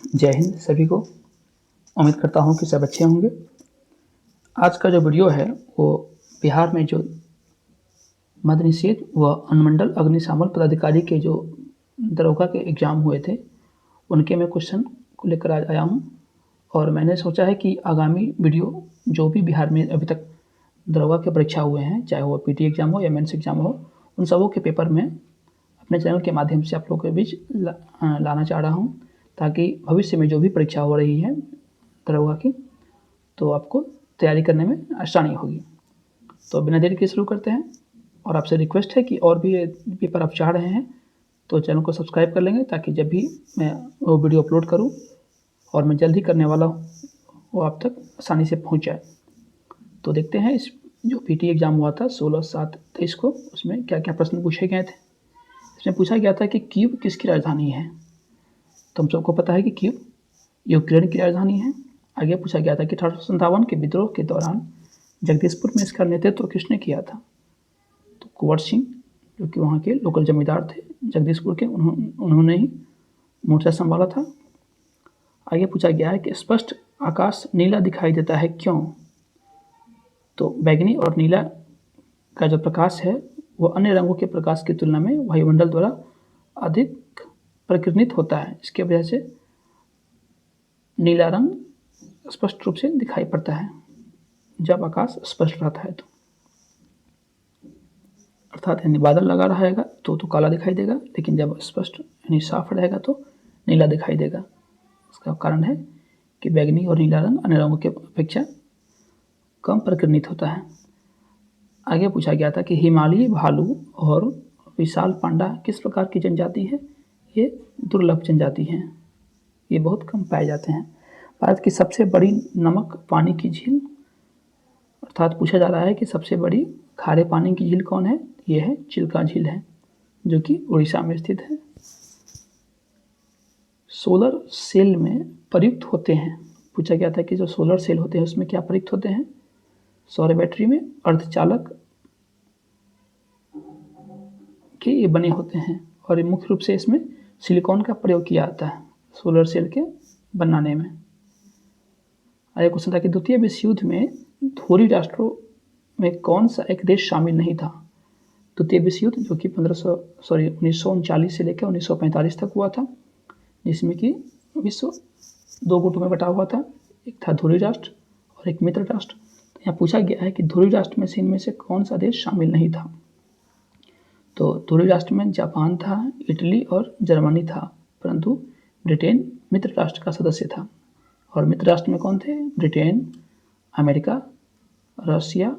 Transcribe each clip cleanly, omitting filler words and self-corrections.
जय हिंद सभी को। उम्मीद करता हूँ कि सब अच्छे होंगे। आज का जो वीडियो है वो बिहार में जो मद्य निषेध व अनुमंडल अग्निशमन पदाधिकारी के जो दरोगा के एग्ज़ाम हुए थे उनके मैं क्वेश्चन को लेकर आज आया हूँ। और मैंने सोचा है कि आगामी वीडियो जो भी बिहार में अभी तक दरोगा के परीक्षा हुए हैं, चाहे वो पीटी एग्ज़ाम हो या मेंस एग्ज़ाम हो, उन सबों के पेपर में अपने चैनल के माध्यम से आप लोगों के बीच लाना चाह रहा हूँ, ताकि भविष्य में जो भी परीक्षा हो रही है दरोगा की तो आपको तैयारी करने में आसानी होगी। तो बिना देरी के शुरू करते हैं। और आपसे रिक्वेस्ट है कि और भी पेपर आप चाह रहे हैं तो चैनल को सब्सक्राइब कर लेंगे, ताकि जब भी मैं वो वीडियो अपलोड करूं और मैं जल्द ही करने वाला हूं वो आप तक आसानी से पहुंच जाए। तो देखते हैं इस जो पीटी एग्ज़ाम हुआ था 16/7/23 को, उसमें क्या क्या प्रश्न पूछे गए थे। इसमें पूछा गया था कि कीव किसकी राजधानी है। तो हम सबको पता है कि कीव यूक्रेन की राजधानी है। आगे पूछा गया था कि 1857 के विद्रोह के दौरान जगदीशपुर में इसका नेतृत्व किसने किया था। तो कुंवर सिंह, जो कि वहाँ के लोकल जमींदार थे जगदीशपुर के, उन्होंने ही मोर्चा संभाला था। आगे पूछा गया है कि स्पष्ट आकाश नीला दिखाई देता है क्यों। तो बैगनी और नीला का जो प्रकाश है वो अन्य रंगों के प्रकाश की तुलना में वायुमंडल द्वारा अधिक प्रकीर्णित होता है। इसके वजह से नीला रंग स्पष्ट रूप से दिखाई पड़ता है जब आकाश स्पष्ट रहता है। तो अर्थात यानी बादल लगा रहेगा तो काला दिखाई देगा, लेकिन जब स्पष्ट यानी साफ रहेगा तो नीला दिखाई देगा। इसका कारण है कि बैगनी और नीला रंग अन्य रंगों की अपेक्षा कम प्रकीर्णित होता है। आगे पूछा गया था कि हिमालयी भालू और विशाल पांडा किस प्रकार की जनजाति है। ये दुर्लभ जनजाति हैं, ये बहुत कम पाए जाते हैं। भारत की सबसे बड़ी नमक पानी की झील, अर्थात पूछा जा रहा है कि सबसे बड़ी खारे पानी की झील कौन है। ये है चिल्का झील है, जो कि उड़ीसा में स्थित है। सोलर सेल में प्रयुक्त होते हैं। पूछा गया था कि जो सोलर सेल होते हैं उसमें क्या प्रयुक्त होते हैं। सौर बैटरी में अर्धचालक के ये बने होते हैं, और मुख्य रूप से इसमें सिलिकॉन का प्रयोग किया जाता है सोलर सेल के बनाने में। आगे क्वेश्चन था कि द्वितीय विश्व युद्ध में धोरी राष्ट्रों में कौन सा एक देश शामिल नहीं था। द्वितीय विश्व युद्ध जो कि 1939 से लेकर 1945 तक हुआ था, जिसमें कि विश्व 2 गुटों में बटा हुआ था। एक था धुरी राष्ट्र और एक मित्र राष्ट्र। तो यहाँ पूछा गया है कि धुरी राष्ट्र में से इनमें से कौन सा देश शामिल नहीं था। तो धुरी राष्ट्र में जापान था, इटली और जर्मनी था, परंतु ब्रिटेन मित्र राष्ट्र का सदस्य था। और मित्र राष्ट्र में कौन थे। ब्रिटेन, अमेरिका, रशिया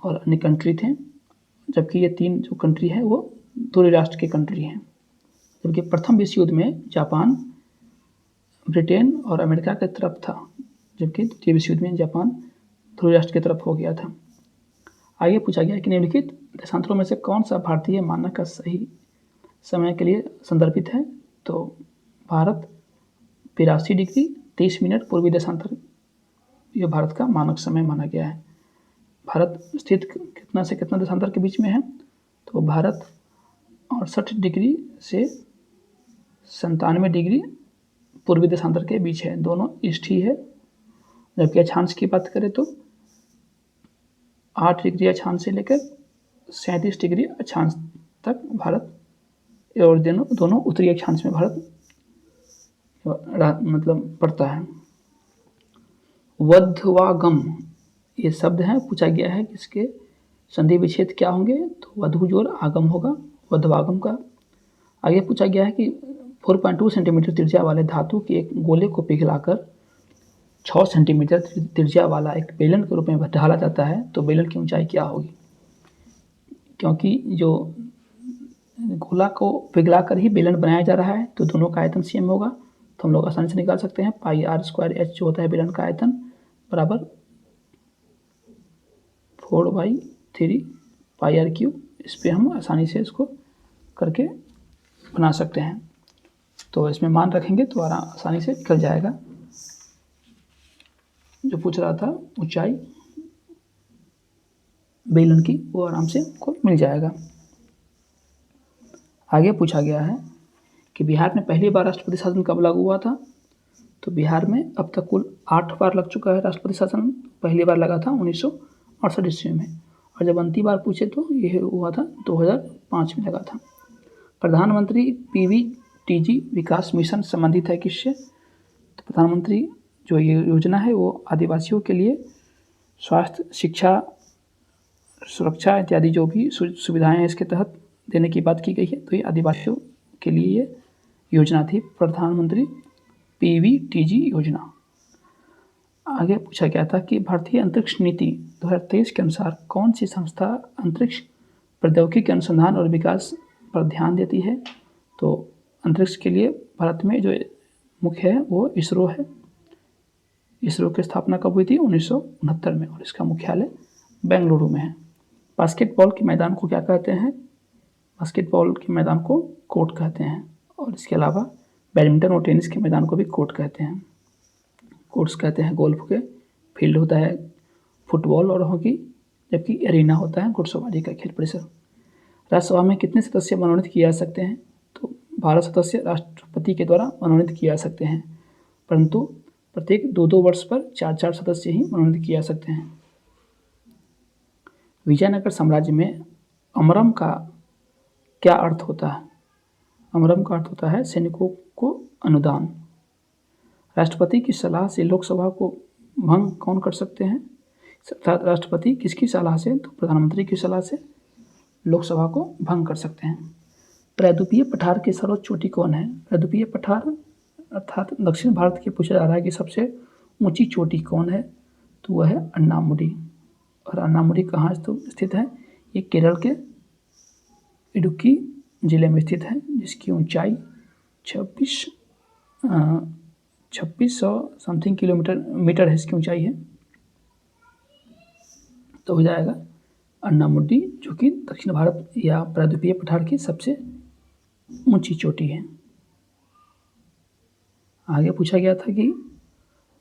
और अन्य कंट्री थे, जबकि ये 3 जो कंट्री है वो धुरी राष्ट्र के कंट्री हैं। जबकि प्रथम विश्व युद्ध में जापान, ब्रिटेन और अमेरिका की तरफ था, जबकि द्वितीय विश्व युद्ध में जापान धुरी राष्ट्र की तरफ हो गया था। आगे पूछा गया कि निम्नलिखित देशांतरों में से कौन सा भारतीय मानक का सही समय के लिए संदर्भित है। तो भारत 82 डिग्री 23 मिनट पूर्वी देशांतर ये भारत का मानक समय माना गया है। भारत स्थित कितना से कितना देशांतर के बीच में है। तो भारत 68 डिग्री से 97 डिग्री पूर्वी देशांतर के बीच है, दोनों ईस्ट ही है। जबकि अक्षांश की बात करें तो 8 डिग्री अक्षांश से लेकर 37 डिग्री अक्षांश तक भारत, और दोनों उत्तरी अक्षांश में भारत मतलब पड़ता है। वध्वागम ये शब्द है, पूछा गया है कि इसके संधि विच्छेद क्या होंगे। तो वधु जोड़ आगम होगा वध्वागम का। आगे पूछा गया है कि 4.2 सेंटीमीटर त्रिज्या वाले धातु के एक गोले को पिघलाकर 6 सेंटीमीटर त्रिज्या वाला एक बेलन के रूप में ढाला जाता है, तो बेलन की ऊंचाई क्या होगी। क्योंकि जो गोला को पिघलाकर ही बेलन बनाया जा रहा है तो दोनों का आयतन सेम होगा, तो हम लोग आसानी से निकाल सकते हैं। πr² h जो होता है बेलन का आयतन बराबर 4/3 πr³। इस पर हम आसानी से इसको करके बना सकते हैं। तो इसमें मान रखेंगे तो आसानी से निकल जाएगा। जो पूछ रहा था ऊंचाई बेलन की, वो आराम से आपको मिल जाएगा। आगे पूछा गया है कि बिहार में पहली बार राष्ट्रपति शासन कब लागू हुआ था। तो बिहार में अब तक कुल 8 बार लग चुका है राष्ट्रपति शासन। पहली बार लगा था 1968 ईस्वी में, और जब अंतिम बार पूछे तो ये हुआ था 2005 में लगा था। प्रधानमंत्री PVTG विकास मिशन संबंधित है किससे। तो प्रधानमंत्री जो ये योजना है वो आदिवासियों के लिए स्वास्थ्य, शिक्षा, सुरक्षा इत्यादि जो भी सुविधाएं हैं इसके तहत देने की बात की गई है। तो ये आदिवासियों के लिए ये योजना थी, प्रधानमंत्री PVTG योजना। आगे पूछा गया था कि भारतीय अंतरिक्ष नीति 2023 के अनुसार कौन सी संस्था अंतरिक्ष प्रौद्योगिकी अनुसंधान और विकास पर ध्यान देती है। तो अंतरिक्ष के लिए भारत में जो मुख्य है वो इसरो है। इसरो की स्थापना कब हुई थी, 1969 में, और इसका मुख्यालय बेंगलुरु में है। बास्केटबॉल के मैदान को क्या कहते हैं। बास्केटबॉल के मैदान को कोर्ट कहते हैं, और इसके अलावा बैडमिंटन और टेनिस के मैदान को भी कोर्ट कहते हैं। कोर्ट्स कहते हैं गोल्फ के, फील्ड होता है फुटबॉल और हॉकी, जबकि एरिना होता है घुड़सवारी का खेल परिसर। राज्यसभा में कितने सदस्य मनोनीत किए जा सकते हैं। तो 12 सदस्य राष्ट्रपति के द्वारा मनोनीत किए जा सकते हैं, परंतु प्रत्येक 2-2 वर्ष पर 4-4 सदस्य ही मनोनीत किए जा सकते हैं। विजयनगर साम्राज्य में अमरम का क्या अर्थ होता है। अमरम का अर्थ होता है सैनिकों को अनुदान। राष्ट्रपति की सलाह से लोकसभा को भंग कौन कर सकते हैं। राष्ट्रपति किसकी सलाह से, तो प्रधानमंत्री की सलाह से लोकसभा को भंग कर सकते हैं। प्रायद्वीपीय पठार की सर्वोच्च चोटी कौन है। प्रायद्वीपीय पठार अर्थात दक्षिण भारत के पूछा जा रहा है कि सबसे ऊंची चोटी कौन है, तो वह है अन्नामुडी। और अन्नामुडी कहाँ स्थित है, ये केरल के इडुक्की जिले में स्थित है, जिसकी ऊंचाई 2600 समथिंग मीटर है इसकी ऊंचाई है। तो हो जाएगा अन्नामुडी, जो कि दक्षिण भारत या प्रायद्वीपीय पठार की सबसे ऊंची चोटी है। आगे पूछा गया था कि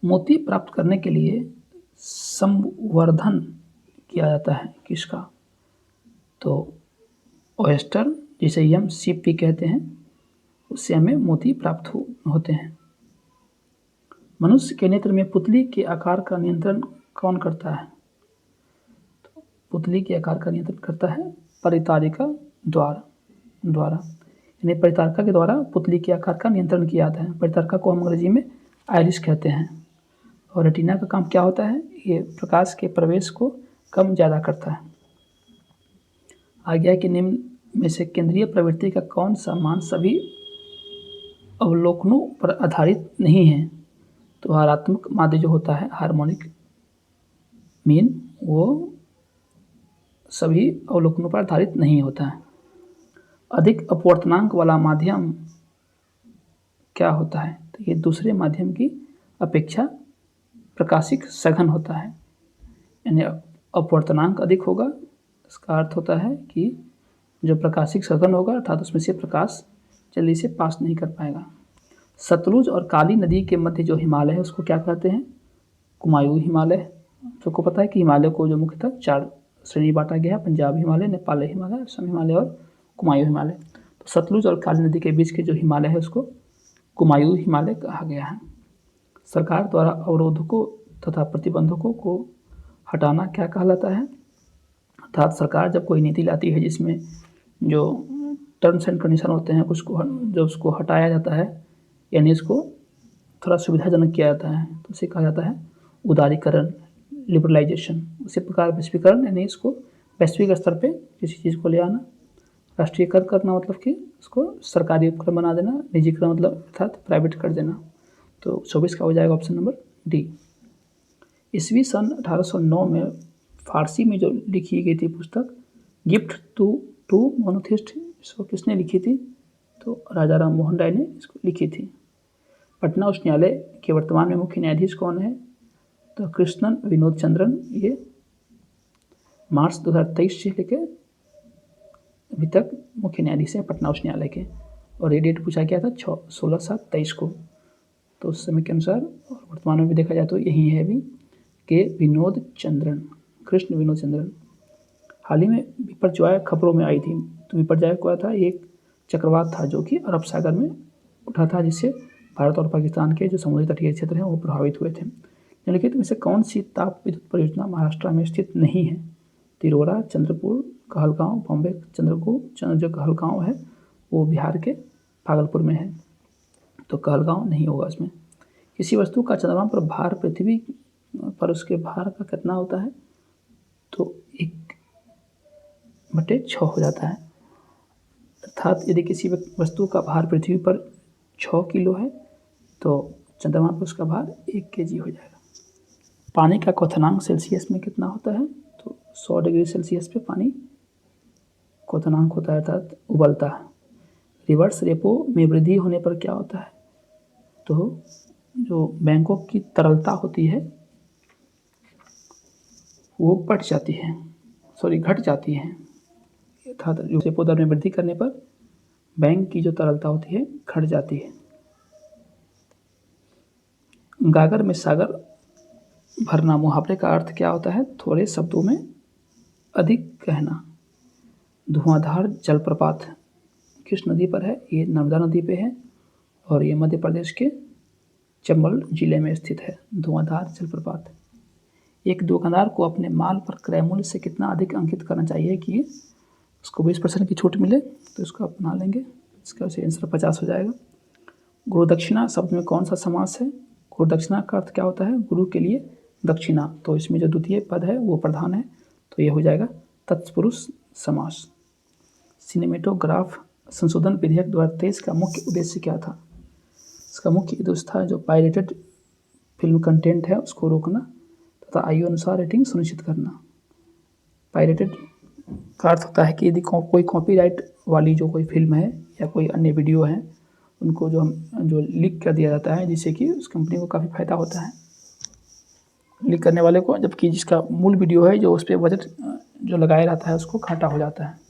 मोती प्राप्त करने के लिए संवर्धन किया जाता है किसका। तो ऑयस्टर, जिसे हम सीप भी कहते हैं, उससे हमें मोती प्राप्त होते हैं। मनुष्य के नेत्र में पुतली के आकार का नियंत्रण कौन करता है। तो पुतली के आकार का नियंत्रण करता है परितारिका द्वारा, यानी परितारिका के द्वारा पुतली के आकार का नियंत्रण किया जाता है। परितारिका को हम अंग्रेजी में आइरिस कहते हैं। और रेटिना का काम क्या होता है, ये प्रकाश के प्रवेश को कम ज़्यादा करता है। आज्ञा के निम्न में से केंद्रीय प्रवृत्ति का कौन सा मान सभी अवलोकनों पर आधारित नहीं है। तो हारात्मक माध्य जो होता है हार्मोनिक मीन, वो सभी अवलोकनों पर आधारित नहीं होता है। अधिक अपवर्तनांक वाला माध्यम क्या होता है। तो ये दूसरे माध्यम की अपेक्षा प्रकाशिक सघन होता है, यानी अपवर्तनांक अधिक होगा। इसका अर्थ होता है कि जो प्रकाशिक सघन होगा, अर्थात उसमें से प्रकाश जल्दी से पास नहीं कर पाएगा। सतलुज और काली नदी के मध्य जो हिमालय है उसको क्या कहते हैं, कुमायूं हिमालय। सबको पता है कि हिमालय को जो मुख्यतः 4 श्रेणी बांटा गया है, पंजाब हिमालय, नेपाली हिमालय, असम हिमालय और कुमायूं हिमालय। तो सतलुज और काली नदी के बीच के जो हिमालय है उसको कुमायूं हिमालय कहा गया है। सरकार द्वारा अवरोधकों तथा प्रतिबंधकों को हटाना क्या कहलाता है। अर्थात सरकार जब कोई नीति लाती है जिसमें जो टर्म्स एंड कंडीशन होते हैं उसको हटाया जाता है, यानी इसको थोड़ा सुविधाजनक किया जाता है, तो उसे कहा जाता है उदारीकरण, लिबरलाइजेशन। उसी प्रकार वैश्वीकरण, यानी इसको वैश्विक स्तर पे किसी चीज़ को ले आना। राष्ट्रीयकरण करना मतलब कि उसको सरकारी उपक्रम बना देना। निजीकरण मतलब अर्थात प्राइवेट कर देना। तो 24 का हो जाएगा ऑप्शन नंबर डी। ईस्वी सन 1809 में फारसी में जो लिखी गई थी पुस्तक गिफ्ट टू मोनोथिस्ट, इसको किसने लिखी थी। तो राजा राम मोहन राय ने इसको लिखी थी। पटना उच्च न्यायालय के वर्तमान में मुख्य न्यायाधीश कौन है। तो कृष्णन विनोद चंद्रन, ये मार्च 2023 से लेकर अभी तक मुख्य न्यायाधीश हैं पटना उच्च न्यायालय के। और ये डेट पूछा गया था 16/7/23 को। तो उस समय के अनुसार और वर्तमान में भी देखा जाए तो यही है अभी के विनोद चंद्रन, कृष्ण विनोद चंद्रन। हाल ही में विपर्जय खबरों में आई थी। तो विपर्जय क्या था, एक चक्रवात था जो कि अरब सागर में उठा था, जिससे भारत और पाकिस्तान के जो समुद्री तटीय क्षेत्र हैं वो प्रभावित हुए थे। निम्नलिखित में से कौन सी ताप विद्युत परियोजना महाराष्ट्र में स्थित नहीं है? तिरोरा, चंद्रपुर, कहलगांव, बॉम्बे जो कहलगांव है वो बिहार के भागलपुर में है, तो कहलगांव नहीं होगा इसमें। किसी वस्तु का चंद्रमा पर भार पृथ्वी पर उसके भार का कितना होता है? तो 1/6 हो जाता है। अर्थात यदि किसी वस्तु का भार पृथ्वी पर 6 किलो है तो चंद्रमा पर उसका भार 1 kg हो जाएगा। पानी का क्वथनांक सेल्सियस में कितना होता है? तो 100 डिग्री सेल्सियस पे पानी क्वथनांक होता है, अर्थात उबलता है। रिवर्स रेपो में वृद्धि होने पर क्या होता है? तो जो बैंकों की तरलता होती है वो घट जाती है, अर्थात रेपो दर में वृद्धि करने पर बैंक की जो तरलता होती है घट जाती है। गागर में सागर भरना मुहावरे का अर्थ क्या होता है? थोड़े शब्दों में अधिक कहना। धुआंधार जलप्रपात किस नदी पर है? ये नर्मदा नदी पे है और ये मध्य प्रदेश के चंबल जिले में स्थित है धुआंधार जलप्रपात। एक दुकानदार को अपने माल पर क्रय मूल्य से कितना अधिक अंकित करना चाहिए कि उसको 20% की छूट मिले? तो इसको अपना लेंगे, इसका आंसर 50 हो जाएगा। गुरु दक्षिणा शब्द में कौन सा समास है? गुरु दक्षिणा का अर्थ क्या होता है? गुरु के लिए दक्षिणा, तो इसमें जो द्वितीय पद है वो प्रधान है, तो ये हो जाएगा तत्पुरुष समास। सिनेमेटोग्राफ संशोधन विधेयक 2023 का मुख्य उद्देश्य क्या था? इसका मुख्य उद्देश्य था जो पायरेटेड फिल्म कंटेंट है उसको रोकना तथा आयु अनुसार रेटिंग सुनिश्चित करना। पायरेटेड का अर्थ होता है कि यदि कोई कॉपीराइट वाली जो कोई फिल्म है या कोई अन्य वीडियो है उनको जो लीक कर दिया जाता है, जिससे कि उस कंपनी को काफ़ी फायदा होता है लीक करने वाले को, जबकि जिसका मूल वीडियो है जो उस पर बजट जो लगाया रहता है उसको घाटा हो जाता है।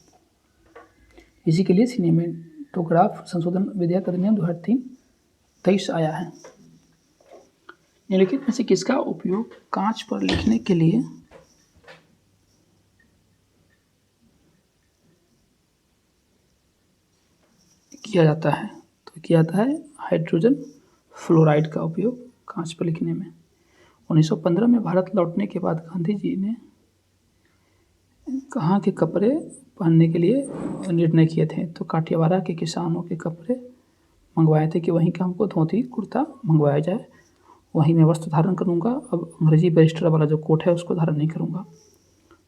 इसी के लिए सिनेमेटोग्राफ संशोधन विधेयक अधिनियम 2023 आया है। निम्नलिखित में से किसका उपयोग कांच पर लिखने के लिए किया जाता है? तो किया जाता है हाइड्रोजन फ्लोराइड का उपयोग कांच पर लिखने में। 1915 में भारत लौटने के बाद गांधी जी ने कहाँ के कपड़े पहनने के लिए निर्णय किए थे? तो काठियावाड़ के किसानों के कपड़े मंगवाए थे कि वहीं का हमको धोती कुर्ता मंगवाया जाए, वहीं मैं वस्त्र धारण करूँगा, अब अंग्रेजी बैरिस्टर वाला जो कोट है उसको धारण नहीं करूँगा।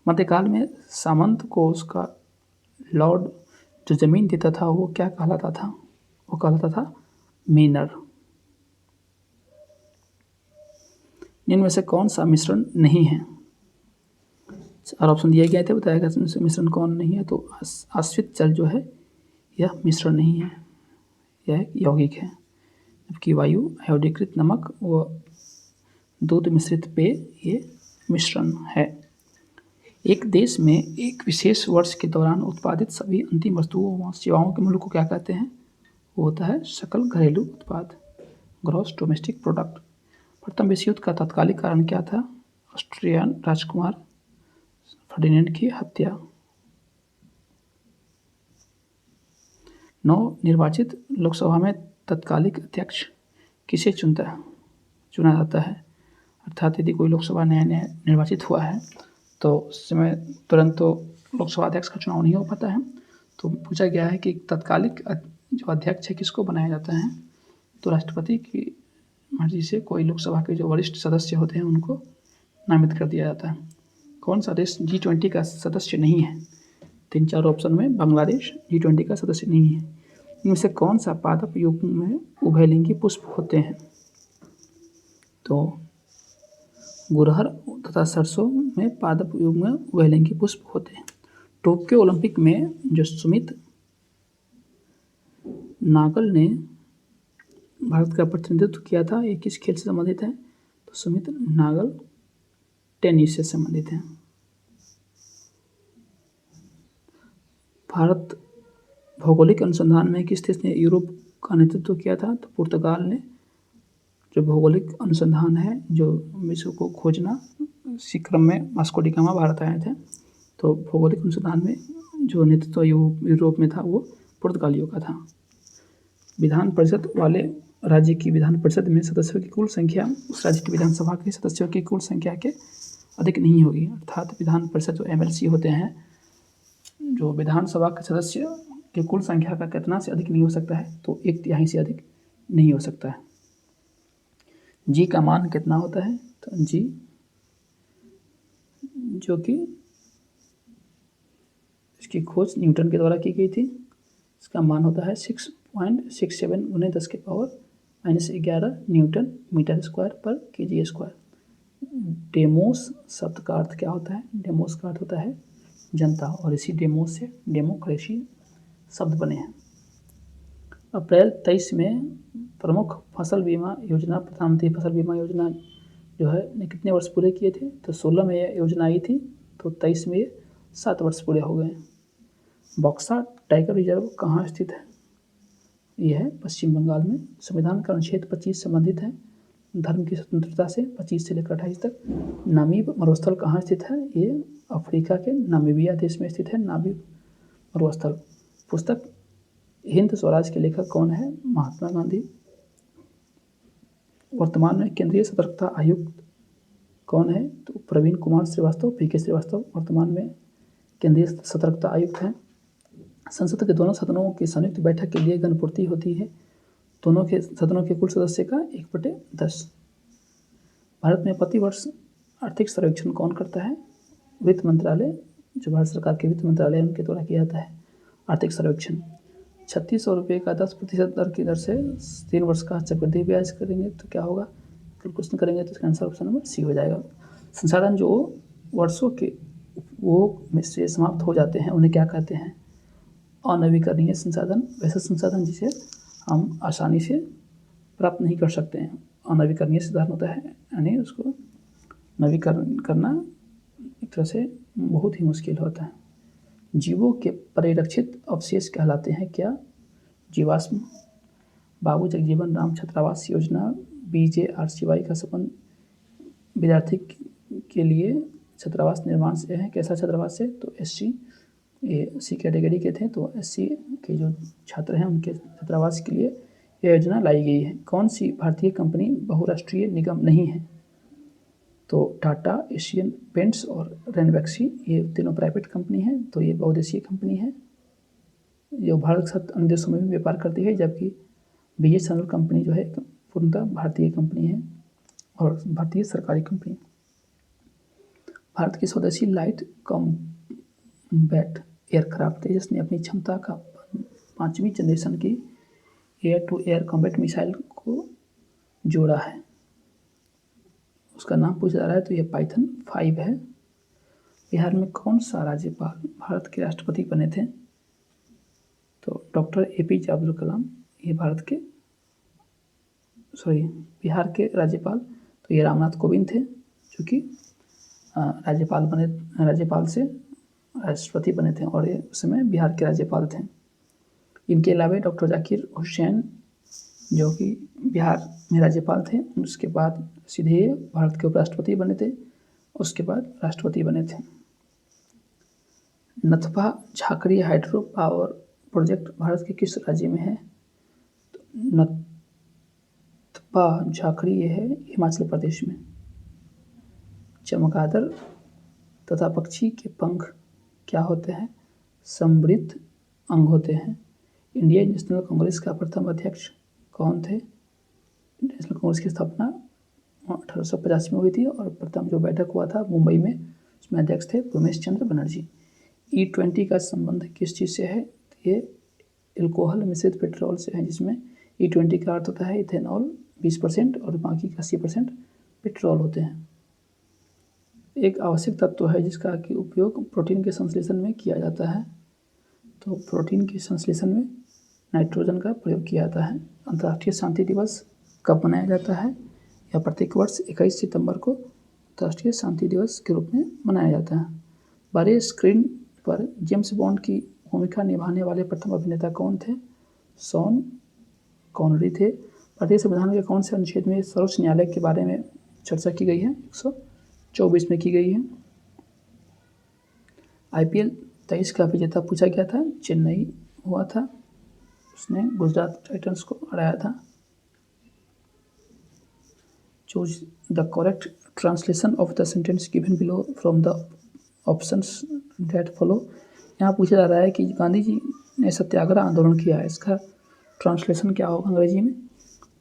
मध्यकाल में सामंत को उसका लॉर्ड जो ज़मीन देता था वो क्या कहलाता था? वो कहलाता था मेनर। निम्न में से कौन सा मिश्रण नहीं है? चार ऑप्शन दिए गए थे, बताया गया इसमें से मिश्रण कौन नहीं है? तो आश्रित जल जो है यह मिश्रण नहीं है, यह यौगिक है, जबकि वायु, आयोडीकृत नमक व दूध मिश्रित पेय ये मिश्रण है। एक देश में एक विशेष वर्ष के दौरान उत्पादित सभी अंतिम वस्तुओं व सेवाओं के मूल्य को क्या कहते हैं? वो होता है सकल घरेलू उत्पाद, ग्रॉस डोमेस्टिक प्रोडक्ट। प्रथम विश्व युद्ध का तात्कालिक कारण क्या था? ऑस्ट्रियन राजकुमार फर्डिनेंड की हत्या। नवनिर्वाचित लोकसभा में तत्कालिक अध्यक्ष किसे चुना जाता है? अर्थात यदि कोई लोकसभा नया निर्वाचित हुआ है तो उस समय तुरंत तो लोकसभा अध्यक्ष का चुनाव नहीं हो पाता है, तो पूछा गया है कि तत्कालिक जो अध्यक्ष है किसको बनाया जाता है? तो राष्ट्रपति की मर्जी से कोई लोकसभा के जो वरिष्ठ सदस्य होते हैं उनको नामित कर दिया जाता है। कौन सा देश G20 का सदस्य नहीं है? 3-4 ऑप्शन में बांग्लादेश G20 का सदस्य नहीं है। इनमें से कौन सा पादप युग्म में उभयलिंगी पुष्प होते हैं? तो गुड़हल तथा सरसों में पादप युग्म में उभयलिंगी पुष्प होते हैं। टोक्यो ओलंपिक में जो सुमित नागल ने भारत का प्रतिनिधित्व किया था, ये किस खेल से संबंधित है? तो सुमित नागल टेनिस से संबंधित है। भारत भौगोलिक अनुसंधान में किस देश ने यूरोप का नेतृत्व किया था? तो पुर्तगाल ने जो भौगोलिक अनुसंधान है, जो विश्व को खोजना, इसी क्रम में वास्को डी गामा भारत आए थे। तो भौगोलिक अनुसंधान में जो नेतृत्व यूरोप में था वो पुर्तगालियों का था। विधान परिषद वाले राज्य की विधान परिषद में सदस्यों की कुल संख्या उस राज्य की विधानसभा के सदस्यों की कुल संख्या के अधिक नहीं होगी। अर्थात विधान परिषद जो एमएलसी होते हैं, जो विधानसभा के सदस्य की कुल संख्या का कितना से अधिक नहीं हो सकता है, तो 1/3 से अधिक नहीं हो सकता है। जी का मान कितना होता है, तो जी जो कि इसकी खोज न्यूटन के द्वारा की गई थी, इसका मान होता है 6.67 × 10⁻⁻11 न्यूटन मीटर स्क्वायर पर केजी स्क्वायर। डेमोस शब्द का अर्थ क्या होता है? डेमोस का अर्थ होता है जनता, और इसी डेमोस से डेमोक्रेसी शब्द बने हैं। अप्रैल 23 में प्रमुख फसल बीमा योजना, प्रधानमंत्री फसल बीमा योजना जो है ने कितने वर्ष पूरे किए थे? तो 16 में यह योजना आई थी, तो 23 में ये 7 वर्ष पूरे हो गए। बक्सा टाइगर रिजर्व कहाँ स्थित है? यह है पश्चिम बंगाल में। संविधान का अनुच्छेद 25 संबंधित है धर्म की स्वतंत्रता से 25 से लेकर 28 तक। नामीब मरुस्थल कहाँ स्थित है? ये अफ्रीका के नामीबिया देश में स्थित है नामीब मरुस्थल। पुस्तक हिंद स्वराज के लेखक कौन है? महात्मा गांधी। वर्तमान में केंद्रीय सतर्कता आयुक्त कौन है? तो प्रवीण कुमार श्रीवास्तव, पीके श्रीवास्तव वर्तमान में केंद्रीय सतर्कता आयुक्त हैं। संसद के दोनों सदनों की संयुक्त बैठक के लिए गणपूर्ति होती है। दोनों के सदनों के कुल सदस्य का 1/10। भारत में प्रतिवर्ष आर्थिक सर्वेक्षण कौन करता है? वित्त मंत्रालय, जो भारत सरकार के वित्त मंत्रालय उनके द्वारा किया जाता है आर्थिक सर्वेक्षण। 3600 रुपये का 10% दर की दर से 3 वर्ष का चक्रवृद्धि ब्याज करेंगे तो क्या होगा? कैलकुलेशन करेंगे तो इसका आंसर ऑप्शन नंबर सी हो जाएगा। संसाधन जो वर्षों के वो में से समाप्त हो जाते हैं उन्हें क्या कहते हैं? अनवीकरणीय संसाधन। वैसे संसाधन जिसे हम आसानी से प्राप्त नहीं कर सकते हैं, अनवीकरणीय संसाधन होता है, यानी उसको नवीकरण करना एक तरह से बहुत ही मुश्किल होता है। जीवों के परिरक्षित अवशेष कहलाते हैं क्या? जीवाश्म। बाबू जगजीवन राम छात्रावास योजना BJRCY का सपन विद्यार्थी के लिए छात्रावास निर्माण से है। कैसा छात्रावास है? तो SC कैटेगरी के थे, तो SC के जो छात्र हैं उनके छात्रावास के लिए यह योजना लाई गई है। कौन सी भारतीय कंपनी बहुराष्ट्रीय निगम नहीं है? तो टाटा, एशियन पेंट्स और रेनबैक्सी, ये तीनों प्राइवेट कंपनी हैं, तो ये बहुदेशीय कंपनी है जो भारत के साथ अन्य देशों में भी व्यापार करती है, जबकि BSNL कंपनी जो है पूर्णतः भारतीय कंपनी है और भारतीय सरकारी कंपनी। भारत की स्वदेशी लाइट कॉम्बैट एयरक्राफ्ट तेजस ने अपनी क्षमता का 5वीं जनरेशन की air to air combat missile को जोड़ा है। उसका नाम पूछा जा रहा है, तो यह पाइथन 5 है। बिहार में कौन सा राज्यपाल भारत के राष्ट्रपति बने थे? तो डॉक्टर APJ अब्दुल कलाम। ये बिहार के राज्यपाल तो ये रामनाथ कोविंद थे, जो कि राज्यपाल से राष्ट्रपति बने थे और ये उस समय बिहार के राज्यपाल थे। इनके अलावा डॉक्टर जाकिर हुसैन जो कि बिहार में राज्यपाल थे, उसके बाद सीधे भारत के उपराष्ट्रपति बने थे, उसके बाद राष्ट्रपति बने थे। Nathpa Jhakri hydro power project Bharat के किस राज्य में है? तो नथपा झाकड़ी ये है हिमाचल प्रदेश में। चमगादड़ तथा पक्षी के पंख क्या होते हैं? समृद्ध अंग होते हैं। इंडियन नेशनल कांग्रेस का प्रथम अध्यक्ष कौन थे? नेशनल कांग्रेस की स्थापना 1885 में हुई थी और प्रथम जो बैठक हुआ था मुंबई में, उसमें अध्यक्ष थे उमेश चंद्र बनर्जी। E20 का संबंध किस चीज़ से है? ये एल्कोहल मिश्रित पेट्रोल से है, जिसमें E20 का अर्थ होता है इथेनॉल 20% और बाकी 80% पेट्रोल होते हैं। एक आवश्यक तत्व है जिसका कि उपयोग प्रोटीन के संश्लेषण में किया जाता है, तो प्रोटीन के संश्लेषण में नाइट्रोजन का प्रयोग किया जाता है। अंतर्राष्ट्रीय शांति दिवस कब मनाया जाता है? या प्रत्येक वर्ष 21 सितंबर को अंतर्राष्ट्रीय शांति दिवस के रूप में मनाया जाता है। बड़े स्क्रीन पर जेम्स बॉन्ड की भूमिका निभाने वाले प्रथम अभिनेता कौन थे? शॉन कॉनरी थे। भारतीय संविधान के कौन से अनुच्छेद में सर्वोच्च न्यायालय के बारे में चर्चा की गई है? 124 में की गई है। IPL 23 का विजेता पूछा गया था, चेन्नई हुआ था। उसने गुजरात टाइटंस को हराया था। Choose the correct translation of the sentence given below from the options that follow. यहाँ पूछा जा रहा है कि गांधी जी ने सत्याग्रह आंदोलन किया है, इसका ट्रांसलेशन क्या होगा अंग्रेजी में?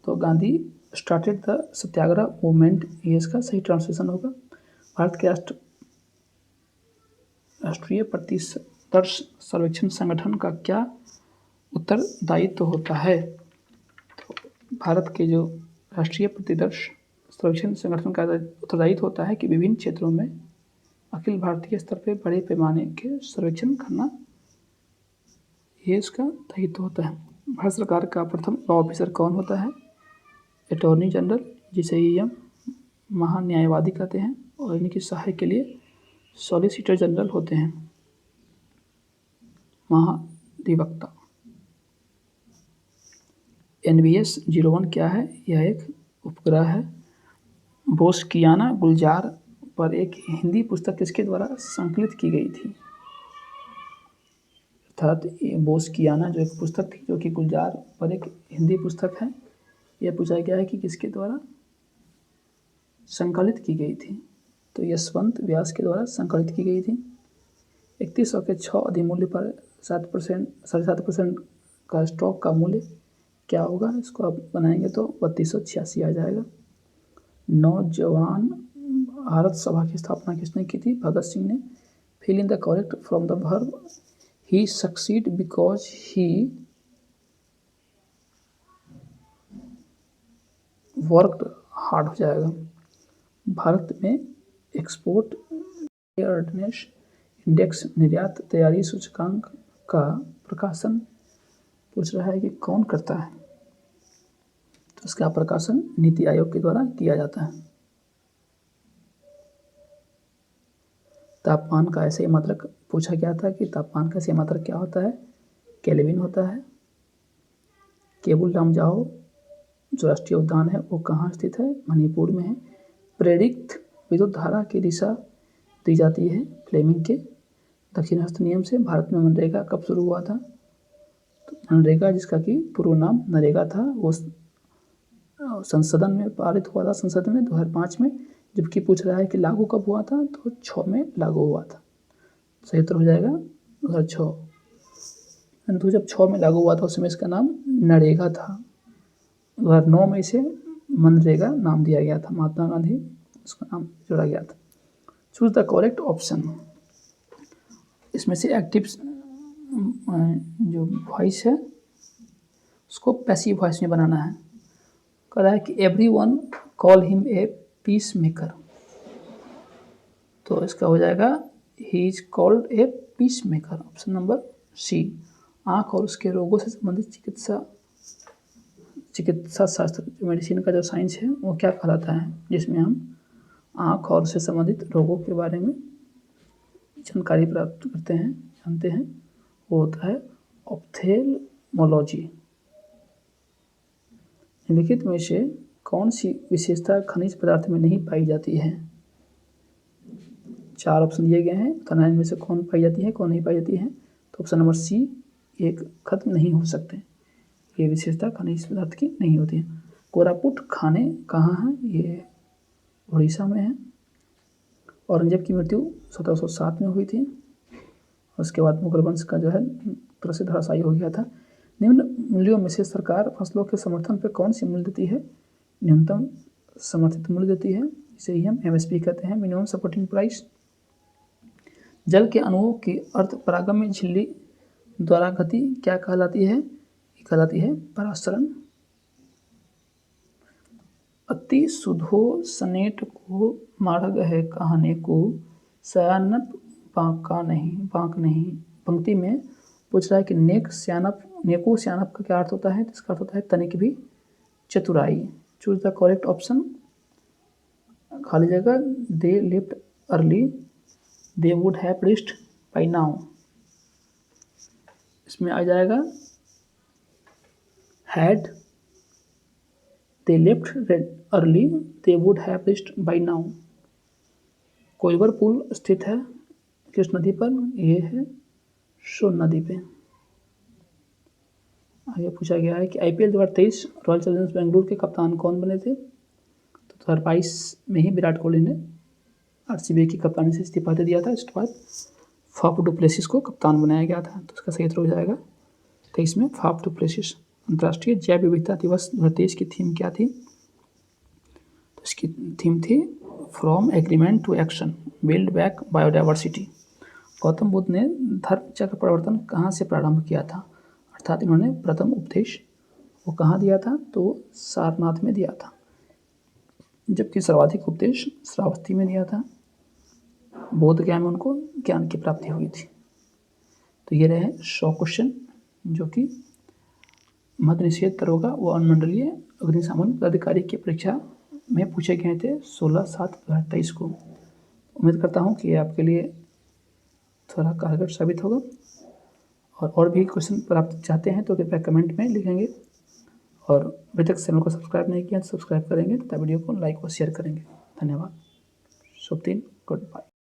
तो Gandhi started the Satyagraha movement, ये इसका सही ट्रांसलेशन होगा। भारत के राष्ट्रीय प्रतिदर्श सर्वेक्षण संगठन का क्या उत्तरदायित्व होता है? तो भारत के जो राष्ट्रीय प्रतिदर्श सर्वेक्षण संगठन का उत्तरदायित्व होता है कि विभिन्न क्षेत्रों में अखिल भारतीय स्तर पर बड़े पैमाने के सर्वेक्षण करना, ये इसका दायित्व होता है। भारत सरकार का प्रथम लॉ ऑफिसर कौन होता है? अटॉर्नी जनरल, जिसे हम महान्यायवादी कहते हैं, और इनकी सहायक के लिए सॉलिसिटर जनरल होते हैं, महाधिवक्ता। NVS-01 क्या है? यह एक उपग्रह है। बोस्कियाना गुलजार पर एक हिंदी पुस्तक किसके द्वारा संकलित की गई थी? अर्थात बोस्कियाना जो एक पुस्तक थी, जो कि गुलजार पर एक हिंदी पुस्तक है, यह पूछा गया है कि किसके द्वारा संकलित की गई थी? तो यशवंत व्यास के द्वारा संकलित की गई थी। 3100 के 6 अधिमूल्य पर 7.5% का स्टॉक का मूल्य क्या होगा? इसको आप बनाएंगे तो 3286 आ जाएगा। नौजवान भारत सभा की स्थापना किसने की थी? भगत सिंह ने। Fill in the correct from the verb he succeed because he worked hard हो जाएगा। भारत में एक्सपोर्ट प्रिपेयर्डनेस इंडेक्स, निर्यात तैयारी सूचकांक का प्रकाशन पूछ रहा है कि कौन करता है? तो इसका प्रकाशन नीति आयोग के द्वारा किया जाता है। तापमान का ऐसे मात्रक पूछा गया था कि तापमान का ऐसे मात्रक क्या होता है? केल्विन होता है। केबुल लामजाओ जो राष्ट्रीय उद्यान है वो कहाँ स्थित है? मणिपुर में है। प्रेरित विद्युत धारा की दिशा दी जाती है फ्लेमिंग के दक्षिण हस्त नियम से। भारत में मनरेगा कब शुरू हुआ था? तो मनरेगा, जिसका कि पूर्व नाम नरेगा था, वो संसदन में पारित हुआ था, संसद में 2005 में। जबकि पूछ रहा है कि लागू कब हुआ था, तो 6 में लागू हुआ था। सही उत्तर हो जाएगा 2006। परंतु जब 6 में लागू हुआ था उस समय इसका नाम नरेगा था। 2009 में इसे मनरेगा नाम दिया गया था, महात्मा गांधी उसका नाम जोड़ा गया था। Choose the correct option. इसमें से एक्टिव जो वॉइस है उसको पैसिव वॉइस में बनाना है। कह रहा है कि everyone call him a peace maker, तो इसका हो जाएगा he is called a peace maker, option number C. आँख और उसके रोगों से संबंधित चिकित्सा शास्त्र, जो मेडिसिन का जो साइंस है वो क्या कहलाता है? जिसमें हम आँख और उससे संबंधित रोगों के बारे में जानकारी प्राप्त करते हैं, जानते हैं, वो होता है ऑप्थेल्मोलॉजी। निम्नलिखित में से कौन सी विशेषता खनिज पदार्थ में नहीं पाई जाती है? 4 ऑप्शन दिए गए हैं, बताना इनमें से कौन पाई जाती है, कौन नहीं पाई जाती है। तो ऑप्शन नंबर सी, एक खत्म नहीं हो सकते, ये विशेषता खनिज पदार्थ की नहीं होती है। कोरापुट खाने कहाँ हैं? ये उड़ीसा में है। औरंगजेब की मृत्यु 1707 में हुई थी। उसके बाद मुगल वंश का जो है तरह से धराशायी हो गया था। निम्न मूल्यों में से सरकार फसलों के समर्थन पर कौन सी मूल्य देती है? न्यूनतम समर्थित मूल्य देती है, इसे ही हम MSP कहते हैं, मिनिमम सपोर्टिंग प्राइस। जल के अणुओं की अर्ध परागम झिल्ली द्वारा गति क्या कहलाती है? कहलाती है परासरण। अति सुधो सनेट को मार्ग है कहने को, सयानप बांका नहीं। पंक्ति में पूछ रहा है कि नेको स्यानप का क्या अर्थ होता है? इसका अर्थ होता है तनिक भी चतुराई। Choose the correct option. खाली जगह, they left early, they would have reached by now. इसमें आ जाएगा had, they left early, they would have reached by now. कोइबर पुल स्थित है किस नदी पर? ये है सोन नदी पे। आगे पूछा गया है कि IPL 2023 रॉयल चैलेंजर्स बेंगलुरु के कप्तान कौन बने थे। तो 2022 में ही विराट कोहली ने RCB की कप्तानी से इस्तीफा दे दिया था। इसके बाद फाफ डु प्लेसिस को कप्तान बनाया गया था। तो इसका सही उत्तर हो जाएगा 23 में फाफ डु प्लेसिस। अंतर्राष्ट्रीय जैव विविधता दिवस 2023 की थीम क्या थी। तो इसकी थीम थी from agreement to action, build back biodiversity. Gautam Buddha ने धर्म चक्र परिवर्तन कहाँ से प्रारंभ किया था, अर्थात इन्होंने प्रथम उपदेश वो कहाँ दिया था, तो सारनाथ में दिया था, जबकि सर्वाधिक उपदेश श्रावस्ती में दिया था। बोध गया में उनको ज्ञान की प्राप्ति हुई थी। तो ये रहे 100 क्वेश्चन जो कि मद्य निषेध दरोगा व अनुमंडलीय अग्निशमन पदाधिकारी की परीक्षा में पूछे गए थे 16/7/2023 को। उम्मीद करता हूँ कि ये आपके लिए थोड़ा कारगर साबित होगा। और भी क्वेश्चन पर आप चाहते हैं तो कृपया कमेंट में लिखेंगे, और अभी तक चैनल को सब्सक्राइब नहीं किया तो सब्सक्राइब करेंगे तथा वीडियो को लाइक और शेयर करेंगे। धन्यवाद। शुभ दिन। Good bye.